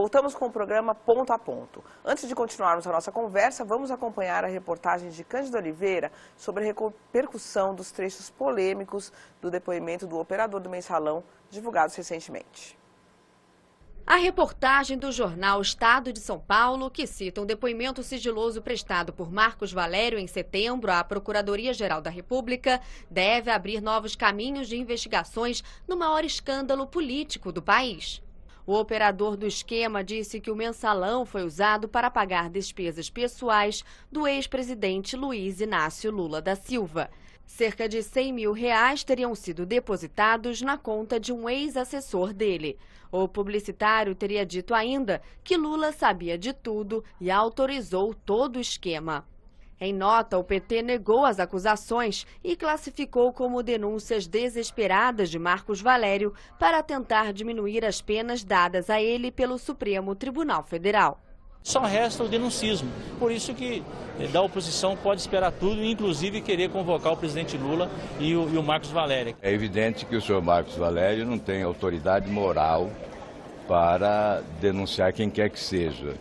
Voltamos com o programa Ponto a Ponto. Antes de continuarmos a nossa conversa, vamos acompanhar a reportagem de Cândido Oliveira sobre a repercussão dos trechos polêmicos do depoimento do operador do mensalão, divulgados recentemente. A reportagem do jornal Estado de São Paulo, que cita um depoimento sigiloso prestado por Marcos Valério em setembro à Procuradoria-Geral da República, deve abrir novos caminhos de investigações no maior escândalo político do país. O operador do esquema disse que o mensalão foi usado para pagar despesas pessoais do ex-presidente Luiz Inácio Lula da Silva. Cerca de R$100 mil teriam sido depositados na conta de um ex-assessor dele. O publicitário teria dito ainda que Lula sabia de tudo e autorizou todo o esquema. Em nota, o PT negou as acusações e classificou como denúncias desesperadas de Marcos Valério para tentar diminuir as penas dadas a ele pelo Supremo Tribunal Federal. Só resta o denuncismo. Por isso que da oposição pode esperar tudo, inclusive querer convocar o presidente Lula e o Marcos Valério. É evidente que o senhor Marcos Valério não tem autoridade moral para denunciar quem quer que seja.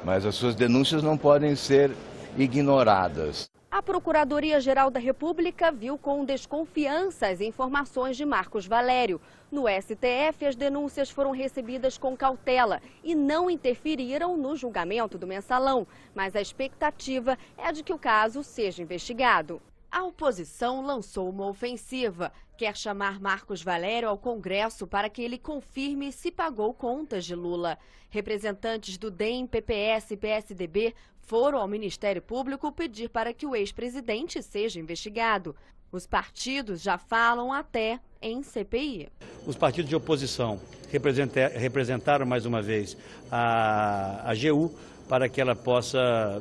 Mas as suas denúncias não podem ser ignoradas. A Procuradoria-Geral da República viu com desconfiança as informações de Marcos Valério. No STF, as denúncias foram recebidas com cautela e não interferiram no julgamento do mensalão, mas a expectativa é de que o caso seja investigado. A oposição lançou uma ofensiva. Quer chamar Marcos Valério ao Congresso para que ele confirme se pagou contas de Lula. Representantes do DEM, PPS e PSDB foram ao Ministério Público pedir para que o ex-presidente seja investigado. Os partidos já falam até em CPI. Os partidos de oposição representaram mais uma vez a AGU para que ela possa,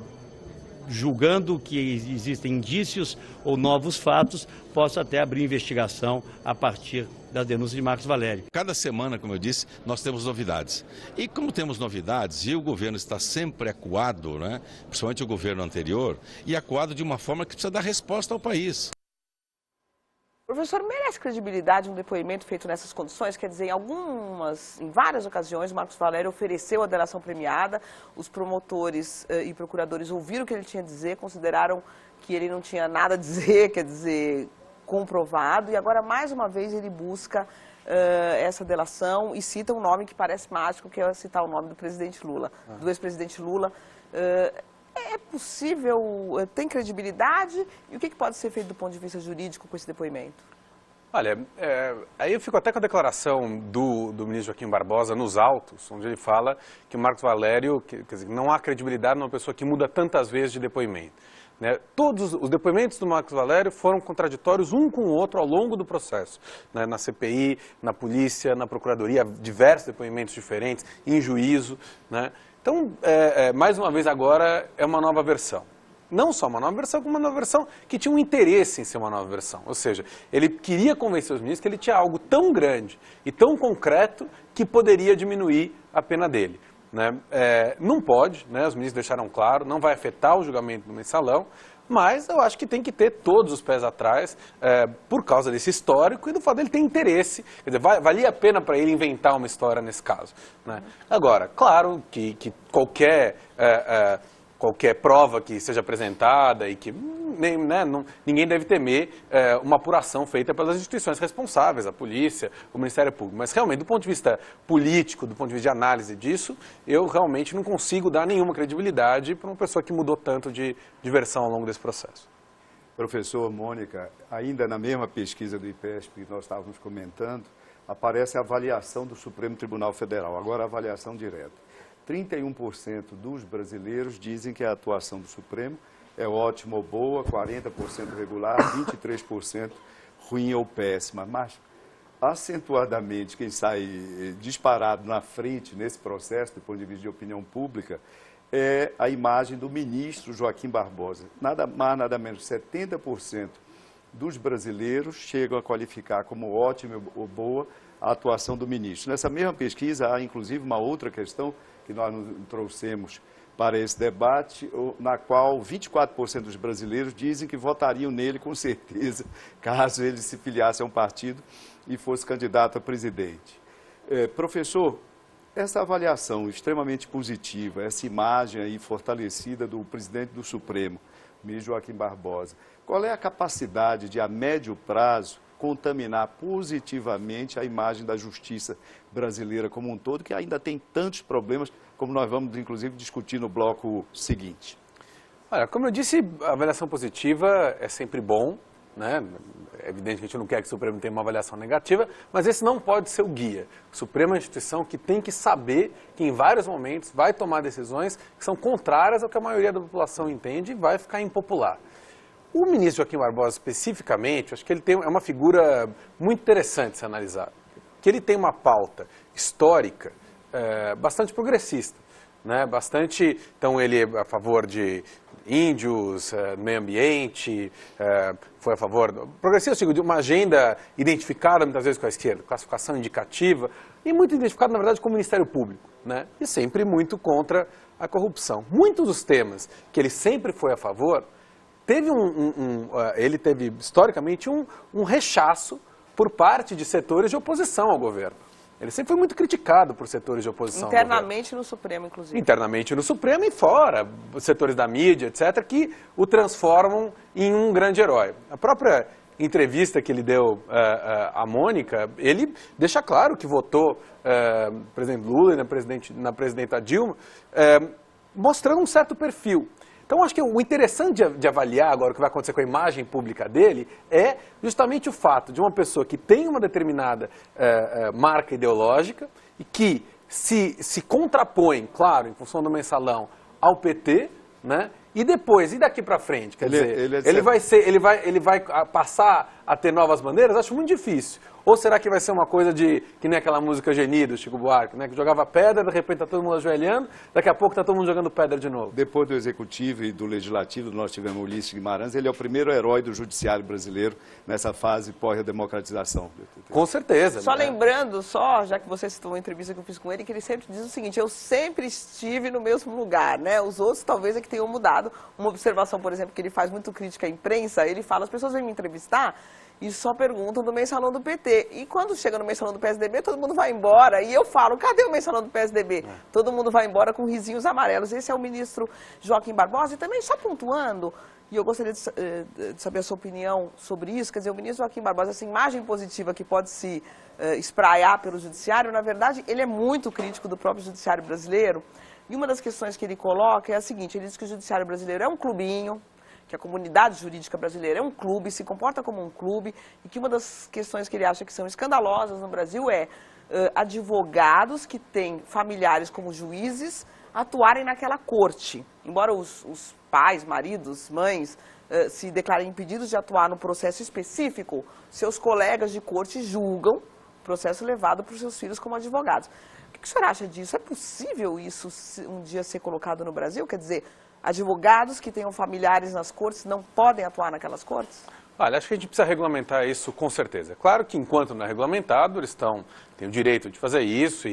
julgando que existem indícios ou novos fatos, possa até abrir investigação a partir das denúncias de Marcos Valério. Cada semana, como eu disse, nós temos novidades. E como temos novidades, e o governo está sempre acuado, né? Principalmente o governo anterior, e acuado de uma forma que precisa dar resposta ao país. Professor, merece credibilidade um depoimento feito nessas condições? Quer dizer, em várias ocasiões, Marcos Valério ofereceu a delação premiada, os promotores e procuradores ouviram o que ele tinha a dizer, consideraram que ele não tinha nada a dizer, quer dizer, comprovado, e agora, mais uma vez, ele busca essa delação e cita um nome que parece mágico, que é citar o nome do presidente Lula, do ex-presidente Lula. É possível, tem credibilidade? E o que pode ser feito do ponto de vista jurídico com esse depoimento? Olha, aí eu fico até com a declaração do ministro Joaquim Barbosa nos autos, onde ele fala que o Marcos Valério, quer dizer, não há credibilidade numa pessoa que muda tantas vezes de depoimento. Né? Todos os depoimentos do Marcos Valério foram contraditórios um com o outro ao longo do processo. Né? Na CPI, na polícia, na procuradoria, diversos depoimentos diferentes, em juízo. Né? Então, mais uma vez agora, é uma nova versão. Não só uma nova versão, como uma nova versão que tinha um interesse em ser uma nova versão. Ou seja, ele queria convencer os ministros que ele tinha algo tão grande e tão concreto que poderia diminuir a pena dele. Né? Não pode, né? Os ministros deixaram claro, não vai afetar o julgamento do mensalão, mas eu acho que tem que ter todos os pés atrás por causa desse histórico e do fato dele ter interesse. Quer dizer, valia a pena para ele inventar uma história nesse caso. Né? Agora, claro que qualquer prova que seja apresentada e que ninguém deve temer uma apuração feita pelas instituições responsáveis, a polícia, o Ministério Público. Mas realmente, do ponto de vista político, do ponto de vista de análise disso, eu realmente não consigo dar nenhuma credibilidade para uma pessoa que mudou tanto de versão ao longo desse processo. Professor Mônica, ainda na mesma pesquisa do IPESP que nós estávamos comentando, aparece a avaliação do Supremo Tribunal Federal, agora a avaliação direta. 31% dos brasileiros dizem que a atuação do Supremo é ótima ou boa, 40% regular, 23% ruim ou péssima. Mas, acentuadamente, quem sai disparado na frente nesse processo, do ponto de vista de opinião pública, é a imagem do ministro Joaquim Barbosa. Nada mais, nada menos, 70% dos brasileiros chegam a qualificar como ótima ou boa a atuação do ministro. Nessa mesma pesquisa, há inclusive uma outra questão que nós trouxemos para esse debate, na qual 24% dos brasileiros dizem que votariam nele com certeza, caso ele se filiasse a um partido e fosse candidato a presidente. Professor, Essa avaliação extremamente positiva, essa imagem aí fortalecida do presidente do Supremo, ministro Joaquim Barbosa, qual é a capacidade de, a médio prazo, contaminar positivamente a imagem da justiça brasileira como um todo, que ainda tem tantos problemas, como nós vamos, inclusive, discutir no bloco seguinte? Olha, como eu disse, a avaliação positiva é sempre bom, né? É evidente que a gente não quer que o Supremo tenha uma avaliação negativa, mas esse não pode ser o guia. O Supremo é uma instituição que tem que saber que em vários momentos vai tomar decisões que são contrárias ao que a maioria da população entende e vai ficar impopular. O ministro Joaquim Barbosa, especificamente, acho que ele é uma figura muito interessante de se analisar. Que ele tem uma pauta histórica bastante progressista, né? Então ele é a favor de índios, meio ambiente, foi a favor, progressista, de uma agenda identificada muitas vezes com a esquerda, classificação indicativa, e muito identificada, na verdade, com o Ministério Público, né? E sempre muito contra a corrupção. Muitos dos temas que ele sempre foi a favor, ele teve, historicamente, um rechaço por parte de setores de oposição ao governo. Ele sempre foi muito criticado por setores de oposição. Internamente no Supremo, inclusive. Internamente no Supremo e fora, setores da mídia, etc., que o transformam em um grande herói. A própria entrevista que ele deu à Mônica, ele deixa claro que votou no presidente Lula e na presidenta Dilma, mostrando um certo perfil. Então, acho que o interessante de avaliar agora o que vai acontecer com a imagem pública dele é justamente o fato de uma pessoa que tem uma determinada marca ideológica e que se contrapõe, claro, em função do mensalão, ao PT, né? E depois, e daqui para frente? Quer dizer, ele vai passar a ter novas bandeiras? Acho muito difícil. Ou será que vai ser uma coisa que nem aquela música Geni do Chico Buarque, né? Que jogava pedra, de repente está todo mundo ajoelhando, daqui a pouco está todo mundo jogando pedra de novo. Depois do Executivo e do Legislativo, nós tivemos o Ulisses Guimarães, ele é o primeiro herói do Judiciário brasileiro nessa fase pós-democratização. Com certeza. Só lembrando, já que você citou uma entrevista que eu fiz com ele, que ele sempre diz o seguinte: eu sempre estive no mesmo lugar, né? Os outros talvez é que tenham mudado. Uma observação, por exemplo, que ele faz muito crítica à imprensa, ele fala, as pessoas vêm me entrevistar e só perguntam do mensalão do PT. E quando chega no mensalão do PSDB, todo mundo vai embora. E eu falo, cadê o mensalão do PSDB? Todo mundo vai embora com risinhos amarelos. Esse é o ministro Joaquim Barbosa. E também, só pontuando, e eu gostaria de saber a sua opinião sobre isso, quer dizer, o ministro Joaquim Barbosa, essa imagem positiva que pode se espraiar pelo judiciário, na verdade, ele é muito crítico do próprio judiciário brasileiro. E uma das questões que ele coloca é a seguinte: ele diz que o judiciário brasileiro é um clubinho, que a comunidade jurídica brasileira é um clube, se comporta como um clube, e que uma das questões que ele acha que são escandalosas no Brasil é advogados que têm familiares como juízes atuarem naquela corte. Embora os pais, maridos, mães se declarem impedidos de atuar no processo específico, seus colegas de corte julgam o processo levado por seus filhos como advogados. O que o senhor acha disso? É possível isso um dia ser colocado no Brasil? Quer dizer, advogados que tenham familiares nas cortes não podem atuar naquelas cortes? Olha, acho que a gente precisa regulamentar isso com certeza. É claro que enquanto não é regulamentado, eles têm o direito de fazer isso,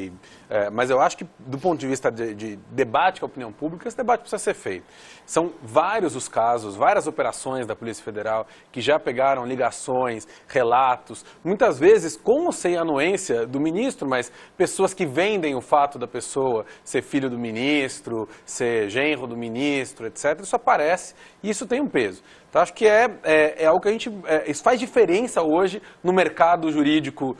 mas eu acho que do ponto de vista de debate com a opinião pública, esse debate precisa ser feito. São vários os casos, várias operações da Polícia Federal que já pegaram ligações, relatos, muitas vezes com ou sem anuência do ministro, mas pessoas que vendem o fato da pessoa ser filho do ministro, ser genro do ministro, etc. Isso aparece e isso tem um peso. Então, acho que é algo que isso faz diferença hoje no mercado jurídico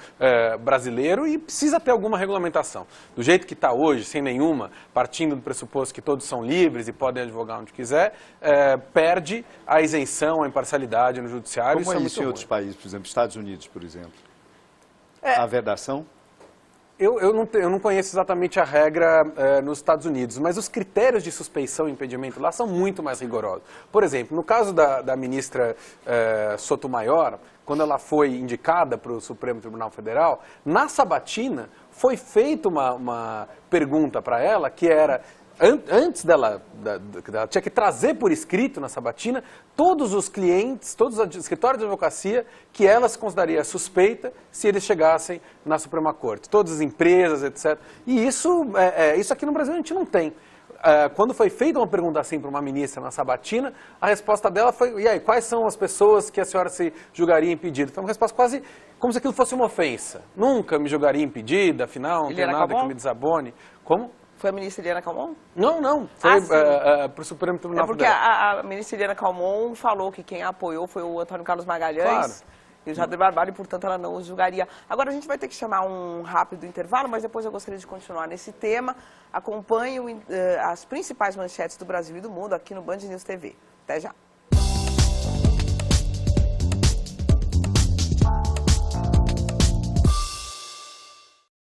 brasileiro e precisa ter alguma regulamentação. Do jeito que está hoje, sem nenhuma, partindo do pressuposto que todos são livres e podem advogar onde quiser, perde a isenção, a imparcialidade no judiciário. Como é isso em outros países, por exemplo, Estados Unidos, por exemplo? A vedação? Eu não conheço exatamente a regra nos Estados Unidos, mas os critérios de suspeição e impedimento lá são muito mais rigorosos. Por exemplo, no caso da ministra Sotomayor, quando ela foi indicada para o Supremo Tribunal Federal, na sabatina foi feita uma pergunta para ela que era: antes ela tinha que trazer por escrito na sabatina todos os clientes, todos os escritórios de advocacia que ela se consideraria suspeita se eles chegassem na Suprema Corte. Todas as empresas, etc. E isso aqui no Brasil a gente não tem. quando foi feita uma pergunta assim para uma ministra na sabatina, a resposta dela foi, e aí, quais são as pessoas que a senhora se julgaria impedida? Foi uma resposta quase como se aquilo fosse uma ofensa. Nunca me julgaria impedida, afinal, não tem nada que me desabone. Como? Foi a ministra Eliana Calmon? Não. Foi para o Supremo Tribunal Federal. Porque a ministra Eliana Calmon falou que quem a apoiou foi o Antônio Carlos Magalhães. Claro. E o Jader Barbalho, e, portanto, ela não os julgaria. Agora, a gente vai ter que chamar um rápido intervalo, mas depois eu gostaria de continuar nesse tema. Acompanhe as principais manchetes do Brasil e do mundo aqui no Band News TV. Até já.